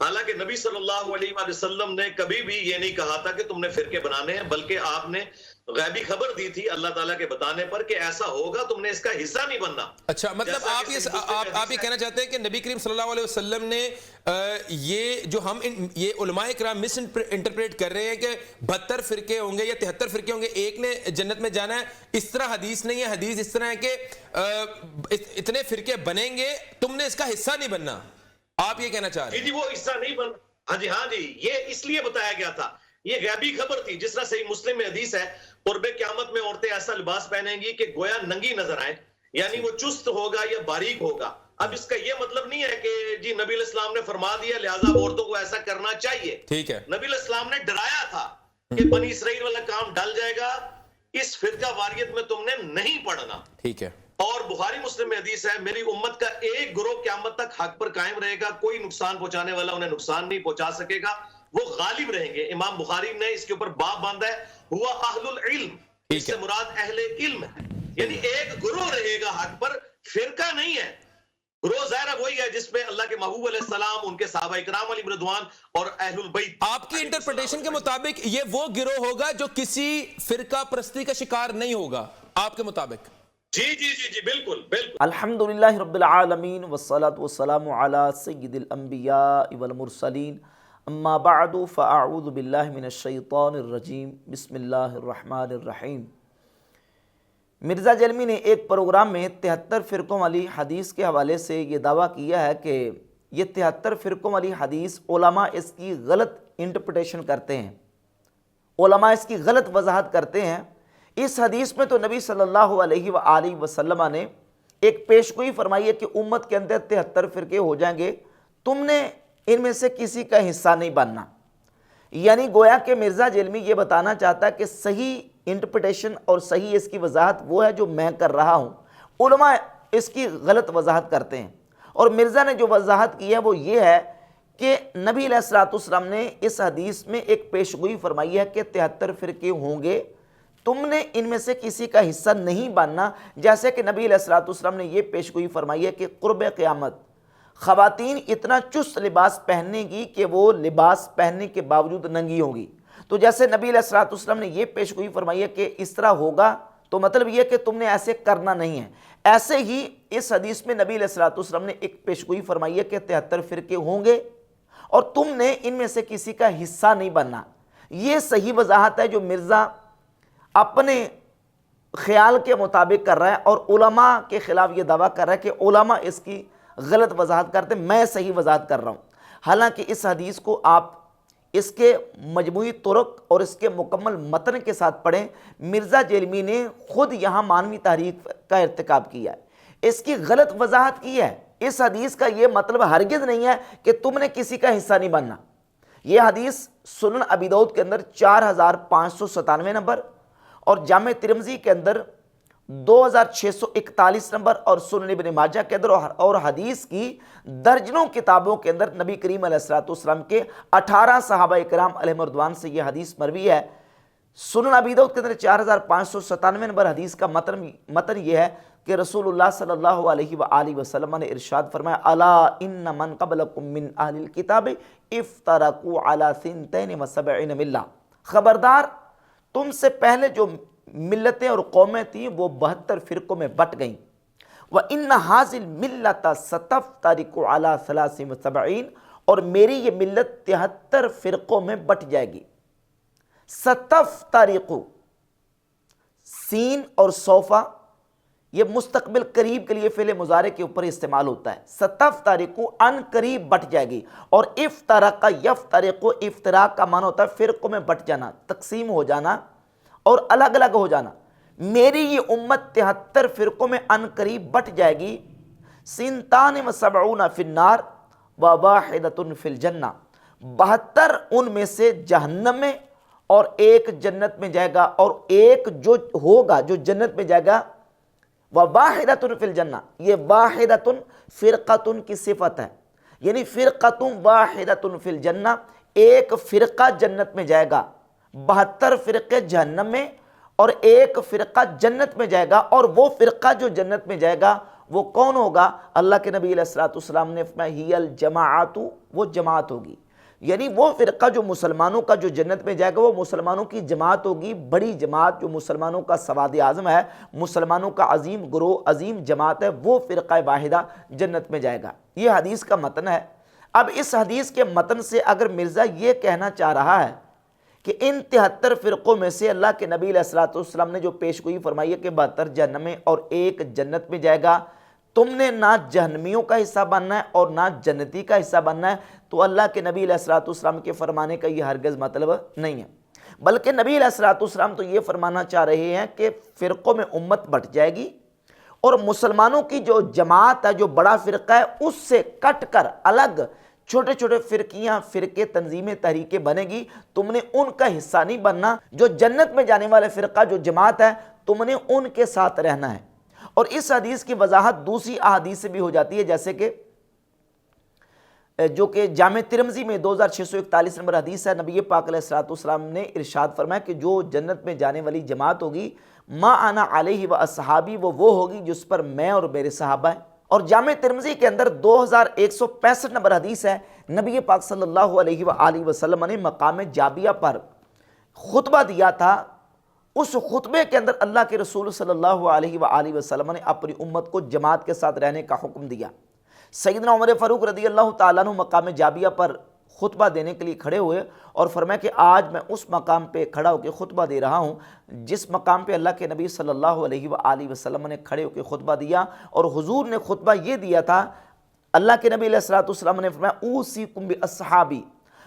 حالانکہ نبی صلی اللہ علیہ وآلہ وسلم نے کبھی بھی یہ نہیں کہا تھا کہ تم نے فرقے بنانے ہیں، بلکہ آپ نے غیبی خبر دی تھی اللہ تعالیٰ کے بتانے پر کہ ایسا ہوگا، تم نے اس کا حصہ نہیں بننا۔ اچھا، مطلب آپ یہ کہنا چاہتے ہیں کہ نبی کریم صلی اللہ علیہ وسلم نے یہ جو ہم یہ علماء کرام مس انٹرپریٹ کر رہے ہیں کہ 72 فرقے ہوں گے یا 73 فرقے ہوں گے، ایک نے جنت میں جانا ہے، اس طرح حدیث نہیں ہے۔ حدیث اس طرح ہے کہ اتنے فرقے بنیں گے، تم نے اس کا حصہ نہیں بننا، آپ یہ کہنا چاہ رہے ہیں؟ جی وہ حصہ نہیں بن، ہاں جی یہ اس لیے بتایا گیا تھا، یہ غیبی خبر تھی۔ جس طرح صحیح مسلم میں حدیث ہے، قرب قیامت میں عورتیں ایسا لباس پہنیں گی کہ گویا ننگی نظر آئے، یعنی وہ چست ہوگا یا باریک ہوگا۔ اب اس کا یہ مطلب نہیں ہے کہ جی نبی علیہ السلام نے فرما دیا لہٰذا عورتوں کو ایسا کرنا چاہیے۔ ٹھیک ہے، نبی علیہ السلام نے ڈرایا تھا کہ بنی اسرائیل والا کام ڈل جائے گا، اس فرقہ واریت میں تم نے نہیں پڑنا۔ ٹھیک ہے، اور بخاری مسلم میں حدیث ہے، میری امت کا ایک گروہ قیامت تک حق پر قائم رہے گا، کوئی نقصان پہنچانے والا انہیں نقصان نہیں پہنچا سکے گا، وہ غالب رہیں گے۔ امام بخاری نے اس کے اوپر باب باندھا ہے، ہوا اہل العلم، اس سے مراد اہل علم ہے، یعنی ایک گروہ رہے گا حق پر، فرقہ نہیں ہے۔ گروہ ظاہر وہی ہے جس میں اللہ کے محبوب علیہ السلام، ان کے صحابہ کرام علیہم رضوان اور اہل البیت۔ آپ کی انٹرپریٹیشن کے مطابق یہ وہ گروہ ہوگا جو کسی فرقہ پرستی کا شکار نہیں ہوگا، آپ کے مطابق؟ جی بالکل بالکل۔ الحمدللہ رب العالمین والصلاة والسلام علی سید الانبیاء والمرسلین، اما بعد فاعوذ باللہ من الشیطان الرجیم، بسم اللہ الرحمن الرحیم۔ مرزا جلمی نے ایک پروگرام میں 73 فرقوں والی حدیث کے حوالے سے یہ دعویٰ کیا ہے کہ یہ 73 فرقوں والی حدیث علماء اس کی غلط انٹرپریٹیشن کرتے ہیں، علماء اس کی غلط وضاحت کرتے ہیں۔ اس حدیث میں تو نبی صلی اللہ علیہ وآلہ وسلم نے ایک پیشگوئی فرمائی ہے کہ امت کے اندر 73 فرقے ہو جائیں گے، تم نے ان میں سے کسی کا حصہ نہیں بننا۔ یعنی گویا کہ مرزا جلمی یہ بتانا چاہتا ہے کہ صحیح انٹرپریٹیشن اور صحیح اس کی وضاحت وہ ہے جو میں کر رہا ہوں، علماء اس کی غلط وضاحت کرتے ہیں۔ اور مرزا نے جو وضاحت کی ہے وہ یہ ہے کہ نبی علیہ السلام نے اس حدیث میں ایک پیشگوئی فرمائی ہے کہ 73 فرقے ہوں گے، تم نے ان میں سے کسی کا حصہ نہیں بننا، جیسے کہ نبی علیہ السلام نے یہ پیشگوئی فرمائی ہے کہ قرب قیامت خواتین اتنا چست لباس پہننے گی کہ وہ لباس پہننے کے باوجود ننگی ہوگی۔ تو جیسے نبی علیہ السلام نے یہ پیشگوئی فرمائی ہے کہ اس طرح ہوگا، تو مطلب یہ کہ تم نے ایسے کرنا نہیں ہے۔ ایسے ہی اس حدیث میں نبی علیہ السلام نے ایک پیشگوئی فرمائی ہے کہ 73 فرقے ہوں گے اور تم نے ان میں سے کسی کا حصہ نہیں بننا۔ یہ صحیح وضاحت ہے جو مرزا اپنے خیال کے مطابق کر رہا ہے، اور علماء کے خلاف یہ دعویٰ کر رہا ہے کہ علماء اس کی غلط وضاحت کرتے ہیں، میں صحیح وضاحت کر رہا ہوں۔ حالانکہ اس حدیث کو آپ اس کے مجموعی طرق اور اس کے مکمل متن کے ساتھ پڑھیں۔ مرزا جیلمی نے خود یہاں مانوی تحریف کا ارتکاب کیا ہے، اس کی غلط وضاحت کی ہے۔ اس حدیث کا یہ مطلب ہرگز نہیں ہے کہ تم نے کسی کا حصہ نہیں بننا۔ یہ حدیث سنن ابی داؤد کے اندر 4597 نمبر اور جامع ترمذی کے اندر 2641 نمبر اور سنن ابن ماجہ کے اندر اور حدیث کی درجنوں کتابوں کے اندر نبی کریم علیہ السلام کے 18 صحابہ کرام علیہم رضوان سے یہ حدیث مروی ہے۔ سنن ابی داؤد کے اندر 4597 نمبر حدیث کا متن یہ ہے کہ رسول اللہ صلی اللہ علیہ وآلہ وسلم نے ارشاد فرمایا، الا ان من قبلکم من اہل الکتاب افترقوا علی 72 ملہ، خبردار تم سے پہلے جو ملتیں اور قومیں تھیں وہ 72 فرقوں میں بٹ گئیں۔ وَإِنَّ هَذِهِ الْمِلَّةَ سَتَفْتَرِقُ عَلَى 73 اور میری یہ ملت 73 فرقوں میں بٹ جائے گی۔ ستفترق، سین اور صوفہ یہ مستقبل قریب کے لیے فعل مضارع کے اوپر استعمال ہوتا ہے۔ ستفترق ان قریب بٹ جائے گی، اور افترق یفترق، افتراق کا معنی ہوتا ہے فرقوں میں بٹ جانا، تقسیم ہو جانا اور الگ الگ ہو جانا۔ میری یہ امت 73 فرقوں میں ان قریب بٹ جائے گی۔ 72 فی النار وواحدۃ فی الجنہ، 72 ان میں سے جہنم میں اور ایک جنت میں جائے گا، اور ایک جو ہوگا جو جنت میں جائے گا وواحدۃ فی الجنہ، یہ واحدۃ فرقۃ کی صفت ہے، یعنی فرقۃ واحدۃ فی الجنہ، ایک فرقہ جنت میں جائے گا، 72 فرقے جہنم میں اور ایک فرقہ جنت میں جائے گا، اور وہ فرقہ جو جنت میں جائے گا وہ کون ہوگا؟ اللہ کے نبی علیہ الصلوۃ والسلام نے فرمایا ہی الجماعت، وہ جماعت ہوگی، یعنی وہ فرقہ جو مسلمانوں کا جو جنت میں جائے گا وہ مسلمانوں کی جماعت ہوگی، بڑی جماعت جو مسلمانوں کا سواد اعظم ہے، مسلمانوں کا عظیم گروہ، عظیم جماعت ہے، وہ فرقہ واحدہ جنت میں جائے گا۔ یہ حدیث کا متن ہے۔ اب اس حدیث کے متن سے اگر مرزا یہ کہنا چاہ رہا ہے کہ ان 73 فرقوں میں سے اللہ کے نبی علیہ الصلوۃ والسلام نے جو پیشگوئی فرمائی ہے کہ 72 جہنم میں اور ایک جنت میں جائے گا، تم نے نہ جہنمیوں کا حصہ بننا ہے اور نہ جنتی کا حصہ بننا ہے، تو اللہ کے نبی علیہ الصلوۃ والسلام کے فرمانے کا یہ ہرگز مطلب نہیں ہے، بلکہ نبی علیہ الصلوۃ والسلام تو یہ فرمانا چاہ رہے ہیں کہ فرقوں میں امت بٹ جائے گی اور مسلمانوں کی جو جماعت ہے، جو بڑا فرقہ ہے، اس سے کٹ کر الگ چھوٹے چھوٹے فرقیاں، فرقے، تنظیمیں، تحریکیں بنے گی، تم نے ان کا حصہ نہیں بننا، جو جنت میں جانے والے فرقہ جو جماعت ہے تم نے ان کے ساتھ رہنا ہے۔ اور اس حدیث کی وضاحت دوسری احادیث سے بھی ہو جاتی ہے، جیسے کہ جو کہ جامع ترمذی میں 2641 نمبر حدیث ہے، نبی پاک علیہ الصلوۃ والسلام نے ارشاد فرمایا کہ جو جنت میں جانے والی جماعت ہوگی ما انا علیہ و اصحابی، وہ ہوگی جس پر میں اور میرے صحابہ ہیں۔ اور جامع ترمذی کے اندر 2165 نمبر حدیث ہے، نبی پاک صلی اللہ علیہ وآلہ وسلم نے مقام جابیہ پر خطبہ دیا تھا۔ اس خطبے کے اندر اللہ کے رسول صلی اللہ علیہ وآلہ وسلم نے اپنی امت کو جماعت کے ساتھ رہنے کا حکم دیا۔ سیدنا عمر فاروق رضی اللہ تعالیٰ عنہ مقام جابیہ پر خطبہ دینے کے لیے کھڑے ہوئے اور فرمایا کہ آج میں اس مقام پہ کھڑا ہو کے خطبہ دے رہا ہوں جس مقام پہ اللہ کے نبی صلی اللہ علیہ وآلہ وسلم نے کھڑے ہو کے خطبہ دیا، اور حضور نے خطبہ یہ دیا تھا، اللہ کے نبی علیہ الصلوۃ والسلام نے فرمایا اوصیکم باصحابی،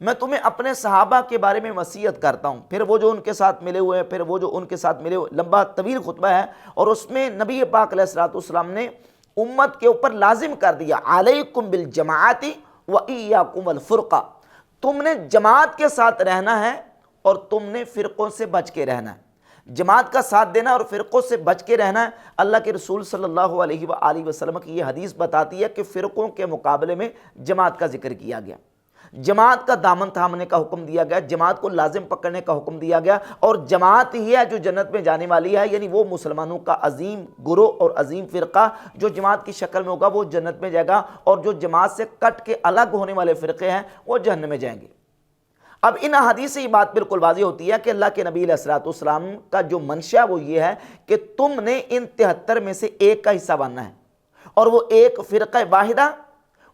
میں تمہیں اپنے صحابہ کے بارے میں وصیت کرتا ہوں، پھر وہ جو ان کے ساتھ ملے ہوئے ہیں، پھر وہ جو ان کے ساتھ ملے ہوئے، لمبا طویل خطبہ ہے، اور اس میں نبی پاک علیہ الصلوۃ والسلام نے امت کے اوپر لازم کر دیا علیکم بالجماعت و ایاکم الفرقہ، تم نے جماعت کے ساتھ رہنا ہے اور تم نے فرقوں سے بچ کے رہنا ہے، جماعت کا ساتھ دینا اور فرقوں سے بچ کے رہنا ہے۔ اللہ کے رسول صلی اللہ علیہ وآلہ وسلم کی یہ حدیث بتاتی ہے کہ فرقوں کے مقابلے میں جماعت کا ذکر کیا گیا، جماعت کا دامن تھامنے کا حکم دیا گیا، جماعت کو لازم پکڑنے کا حکم دیا گیا، اور جماعت ہی ہے جو جنت میں جانے والی ہے، یعنی وہ مسلمانوں کا عظیم گروہ اور عظیم فرقہ جو جماعت کی شکل میں ہوگا وہ جنت میں جائے گا، اور جو جماعت سے کٹ کے الگ ہونے والے فرقے ہیں وہ جہنم میں جائیں گے۔ اب ان احادیث سے یہ بات بالکل واضح ہوتی ہے کہ اللہ کے نبی علیہ الصلوۃ والسلام کا جو منشا وہ یہ ہے کہ تم نے ان 73 میں سے ایک کا حصہ بننا ہے، اور وہ ایک فرقہ واحدہ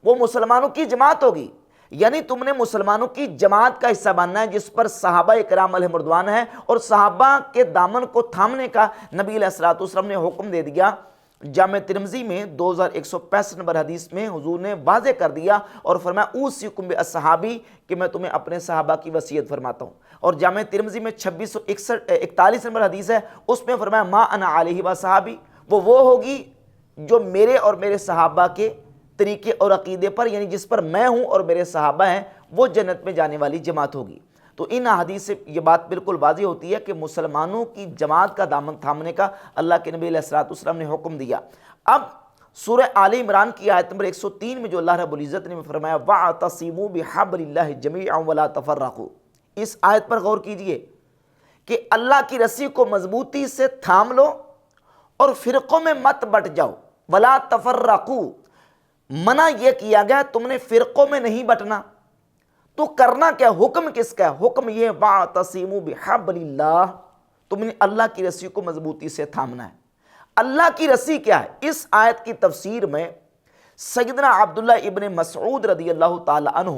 وہ مسلمانوں کی جماعت ہوگی، یعنی تم نے مسلمانوں کی جماعت کا حصہ بننا ہے جس پر صحابہ اکرام علیہ مردوان ہے، اور صحابہ کے دامن کو تھامنے کا نبی علیہ الصلوۃ والسلام نے حکم دے دیا۔ جامع ترمذی میں 2165 نمبر حدیث میں حضور نے واضح کر دیا اور فرمایا اوصیکم باصحابی، کہ میں تمہیں اپنے صحابہ کی وصیت فرماتا ہوں۔ اور جامع ترمذی میں 2641 نمبر حدیث ہے، اس میں فرمایا ما انا علیہ واصحابی، وہ ہوگی جو میرے اور میرے صحابہ کے طریقے اور عقیدے پر، یعنی جس پر میں ہوں اور میرے صحابہ ہیں، وہ جنت میں جانے والی جماعت ہوگی۔ تو ان حدیث سے یہ بات بالکل واضح ہوتی ہے کہ مسلمانوں کی جماعت کا دامن تھامنے کا اللہ کے نبی علیہ الصلوۃ والسلام نے حکم دیا۔ اب سورہ آل عمران کی آیت نمبر 103 میں جو اللہ رب العزت نے فرمایا وَاعْتَصِمُوا بِحَبْلِ اللَّهِ جَمِيعًا وَلَا تَفَرَّقُوا، اس آیت پر غور کیجئے کہ اللہ کی رسی کو مضبوطی سے تھام لو اور فرقوں میں مت بٹ جاؤ، وَلَا تَفَرَّقُوا، منع یہ کیا گیا تم نے فرقوں میں نہیں بٹنا، تو کرنا کیا، حکم کس کا ہے؟ حکم یہ وَاعْتَصِمُوا بِحَبْلِ اللَّهِ، تم نے اللہ کی رسی کو مضبوطی سے تھامنا ہے۔ اللہ کی رسی کیا ہے؟ اس آیت کی تفسیر میں سیدنا عبداللہ ابن مسعود رضی اللہ تعالی عنہ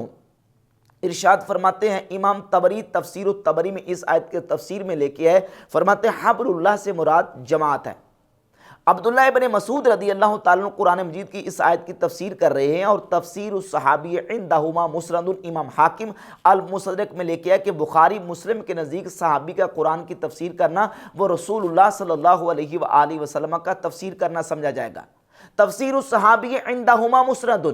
ارشاد فرماتے ہیں، امام طبری تفسیر الطبری میں اس آیت کے تفسیر میں لے کے ہے، فرماتے ہیں حبل اللہ سے مراد جماعت ہے۔ عبداللہ ابن مسعود رضی اللہ تعالیٰ عنہ قرآن مجید کی اس آیت کی تفسیر کر رہے ہیں، اور تفسیر الصحابی عندہما مسند، امام حاکم المستدرک میں لے کے ہے کہ بخاری مسلم کے نزدیک صحابی کا قرآن کی تفسیر کرنا وہ رسول اللہ صلی اللہ علیہ وآلہ وسلم کا تفسیر کرنا سمجھا جائے گا۔ تفسیر الصحابی عندہما مسند،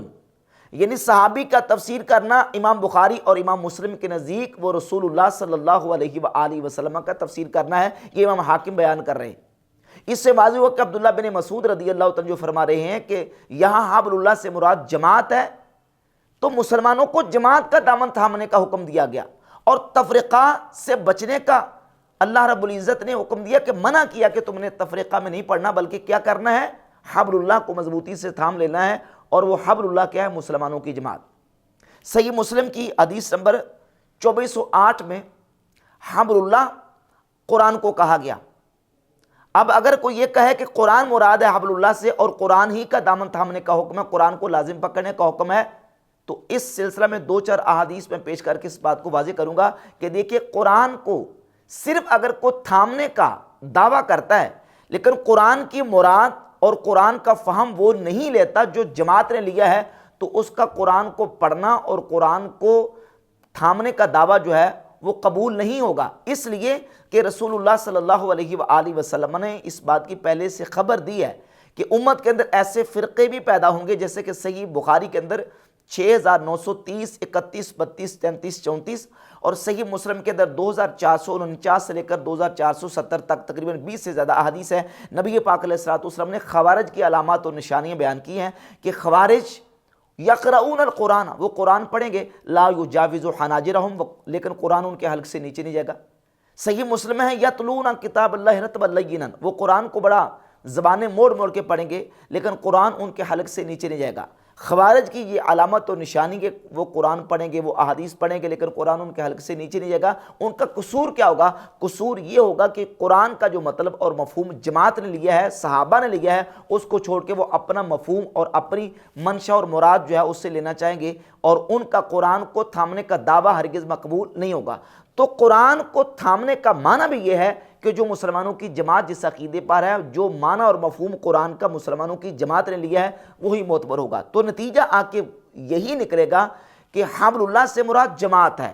یعنی صحابی کا تفسیر کرنا امام بخاری اور امام مسلم کے نزدیک وہ رسول اللہ صلی اللہ علیہ وآلہ وسلم کا تفسیر کرنا ہے، یہ امام حاکم بیان کر رہے ہیں۔ اس سے واضح ہوا کہ عبداللہ بن مسعود رضی اللہ تعالیٰ جو فرما رہے ہیں کہ یہاں حبل اللہ سے مراد جماعت ہے، تو مسلمانوں کو جماعت کا دامن تھامنے کا حکم دیا گیا، اور تفرقہ سے بچنے کا اللہ رب العزت نے حکم دیا کہ منع کیا کہ تم نے تفرقہ میں نہیں پڑھنا، بلکہ کیا کرنا ہے، حبل اللہ کو مضبوطی سے تھام لینا ہے، اور وہ حبل اللہ کیا ہے؟ مسلمانوں کی جماعت۔ صحیح مسلم کی حدیث نمبر 2408 میں حبل اللہ قرآن کو کہا گیا۔ اب اگر کوئی یہ کہے کہ قرآن مراد ہے حبل اللہ سے اور قرآن ہی کا دامن تھامنے کا حکم ہے، قرآن کو لازم پکڑنے کا حکم ہے، تو اس سلسلہ میں 2-4 احادیث میں پیش کر کے اس بات کو واضح کروں گا کہ دیکھیے قرآن کو صرف اگر کوئی تھامنے کا دعویٰ کرتا ہے لیکن قرآن کی مراد اور قرآن کا فہم وہ نہیں لیتا جو جماعت نے لیا ہے، تو اس کا قرآن کو پڑھنا اور قرآن کو تھامنے کا دعویٰ جو ہے وہ قبول نہیں ہوگا، اس لیے کہ رسول اللہ صلی اللہ علیہ وآلہ وسلم نے اس بات کی پہلے سے خبر دی ہے کہ امت کے اندر ایسے فرقے بھی پیدا ہوں گے، جیسے کہ صحیح بخاری کے اندر 6930 31 32 33 34 اور صحیح مسلم کے اندر 2449 سے لے کر 2470 تک تقریباً 20 سے زیادہ احادیث ہیں۔ نبی پاک علیہ الصلوۃ والسلام نے خوارج کی علامات اور نشانیاں بیان کی ہیں کہ خوارج یقرؤون القرآن، وہ قرآن پڑھیں گے، لا یجاوز حناجرہم، لیکن قرآن ان کے حلق سے نیچے نہیں جائے گا۔ صحیح مسلم ہے یتلون کتاب اللہ رتبا لینا، وہ قرآن کو بڑا زبانیں موڑ موڑ کے پڑھیں گے لیکن قرآن ان کے حلق سے نیچے نہیں جائے گا۔ خوارج کی یہ علامت اور نشانی کہ وہ قرآن پڑھیں گے، وہ احادیث پڑھیں گے لیکن قرآن ان کے حلق سے نیچے نہیں جائے گا۔ ان کا قصور کیا ہوگا؟ قصور یہ ہوگا کہ قرآن کا جو مطلب اور مفہوم جماعت نے لیا ہے، صحابہ نے لیا ہے، اس کو چھوڑ کے وہ اپنا مفہوم اور اپنی منشا اور مراد جو ہے اس سے لینا چاہیں گے، اور ان کا قرآن کو تھامنے کا دعویٰ ہرگز مقبول نہیں ہوگا۔ تو قرآن کو تھامنے کا معنی بھی یہ ہے کہ جو مسلمانوں کی جماعت جس عقیدے پر ہے، جو معنی اور مفہوم قرآن کا مسلمانوں کی جماعت نے لیا ہے وہی معتبر ہوگا۔ تو نتیجہ آ کے یہی نکلے گا کہ حبل اللہ سے مراد جماعت ہے،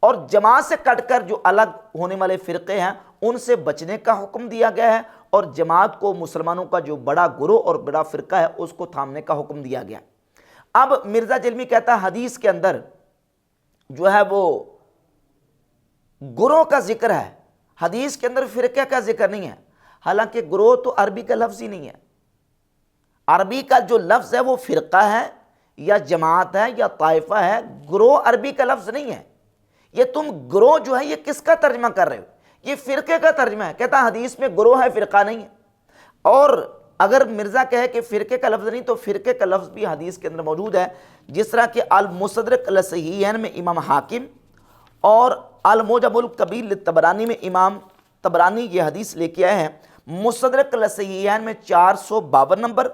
اور جماعت سے کٹ کر جو الگ ہونے والے فرقے ہیں ان سے بچنے کا حکم دیا گیا ہے، اور جماعت کو مسلمانوں کا جو بڑا گروہ اور بڑا فرقہ ہے اس کو تھامنے کا حکم دیا گیا۔ اب مرزا جلمی کہتا ہے حدیث کے اندر جو ہے وہ گروہ کا ذکر ہے، حدیث کے اندر فرقہ کا ذکر نہیں ہے، حالانکہ گروہ تو عربی کا لفظ ہی نہیں ہے۔ عربی کا جو لفظ ہے وہ فرقہ ہے یا جماعت ہے یا طائفہ ہے، گروہ عربی کا لفظ نہیں ہے۔ یہ تم گروہ جو ہے یہ کس کا ترجمہ کر رہے ہو؟ یہ فرقے کا ترجمہ ہے۔ کہتا حدیث میں گروہ ہے، فرقہ نہیں ہے۔ اور اگر مرزا کہے کہ فرقے کا لفظ نہیں، تو فرقے کا لفظ بھی حدیث کے اندر موجود ہے، جس طرح کہ المستدرک الصحیحین میں امام حاکم اور المعجم الکبیر للطبرانی میں امام طبرانی یہ حدیث لے کے آئے ہیں۔ مستدرک الصحیحین میں 452 نمبر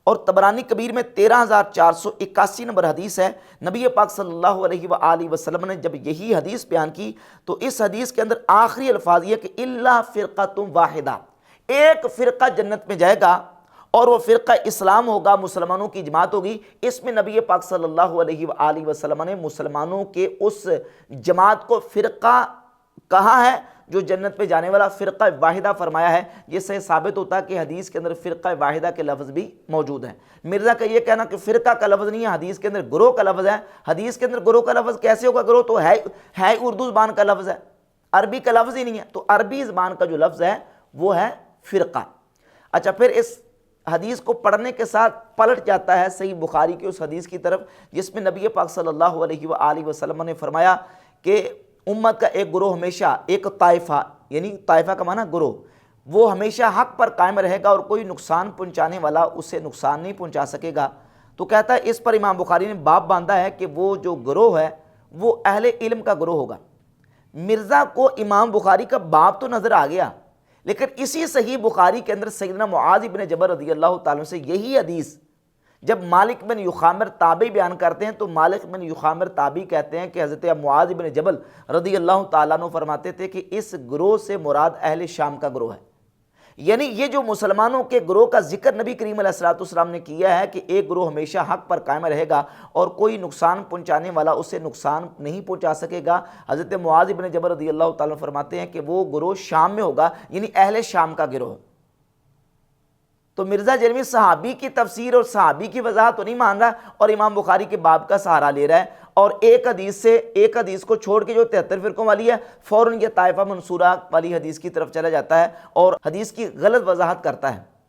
اور طبرانی کبیر میں 13481 نمبر حدیث ہے۔ نبی پاک صلی اللہ علیہ وآلہ وسلم نے جب یہی حدیث بیان کی تو اس حدیث کے اندر آخری الفاظ یہ کہ الا فرقۃ واحدہ، ایک فرقہ جنت میں جائے گا اور وہ فرقہ اسلام ہوگا، مسلمانوں کی جماعت ہوگی۔ اس میں نبی پاک صلی اللہ علیہ وآلہ وسلم نے مسلمانوں کے اس جماعت کو فرقہ کہا ہے جو جنت پہ جانے والا، فرقہ واحدہ فرمایا ہے، جس سے ثابت ہوتا ہے کہ حدیث کے اندر فرقہ واحدہ کے لفظ بھی موجود ہیں۔ مرزا کا یہ کہنا کہ فرقہ کا لفظ نہیں ہے، حدیث کے اندر گروہ کا لفظ ہے۔ حدیث کے اندر گروہ کا لفظ کیسے ہوگا؟ گروہ تو ہے اردو زبان کا لفظ ہے، عربی کا لفظ ہی نہیں ہے، تو عربی زبان کا جو لفظ ہے وہ ہے فرقہ۔ اچھا، پھر اس حدیث کو پڑھنے کے ساتھ پلٹ جاتا ہے صحیح بخاری کی اس حدیث کی طرف جس میں نبی پاک صلی اللہ علیہ وآلہ وسلم نے فرمایا کہ امت کا ایک گروہ ہمیشہ، ایک طائفہ، یعنی طائفہ کا معنی گروہ، وہ ہمیشہ حق پر قائم رہے گا اور کوئی نقصان پہنچانے والا اسے نقصان نہیں پہنچا سکے گا۔ تو کہتا ہے اس پر امام بخاری نے باب باندھا ہے کہ وہ جو گروہ ہے وہ اہل علم کا گروہ ہوگا۔ مرزا کو امام بخاری کا باب تو نظر آ گیا، لیکن اسی صحیح بخاری کے اندر سیدنا معاذ بن جبل رضی اللہ تعالیٰ سے یہی حدیث جب مالک بن یخامر تابعی بیان کرتے ہیں تو مالک بن یخامر تابعی کہتے ہیں کہ حضرت معاذ بن جبل رضی اللہ تعالیٰ عنہ فرماتے تھے کہ اس گروہ سے مراد اہل شام کا گروہ ہے۔ یعنی یہ جو مسلمانوں کے گروہ کا ذکر نبی کریم علیہ الصلوۃ والسلام نے کیا ہے کہ ایک گروہ ہمیشہ حق پر قائم رہے گا اور کوئی نقصان پہنچانے والا اسے نقصان نہیں پہنچا سکے گا، حضرت معاذ بن جبل رضی اللہ تعالیٰ فرماتے ہیں کہ وہ گروہ شام میں ہوگا، یعنی اہل شام کا گروہ۔ تو مرزا جرمی صحابی کی تفسیر اور صحابی کی وضاحت تو نہیں مان رہا اور امام بخاری کے باب کا سہارا لے رہا ہے، اور ایک حدیث کو چھوڑ کے جو 73 فرقوں والی ہے فوراً یہ طائفہ منصورہ والی حدیث کی طرف چلا جاتا ہے اور حدیث کی غلط وضاحت کرتا ہے۔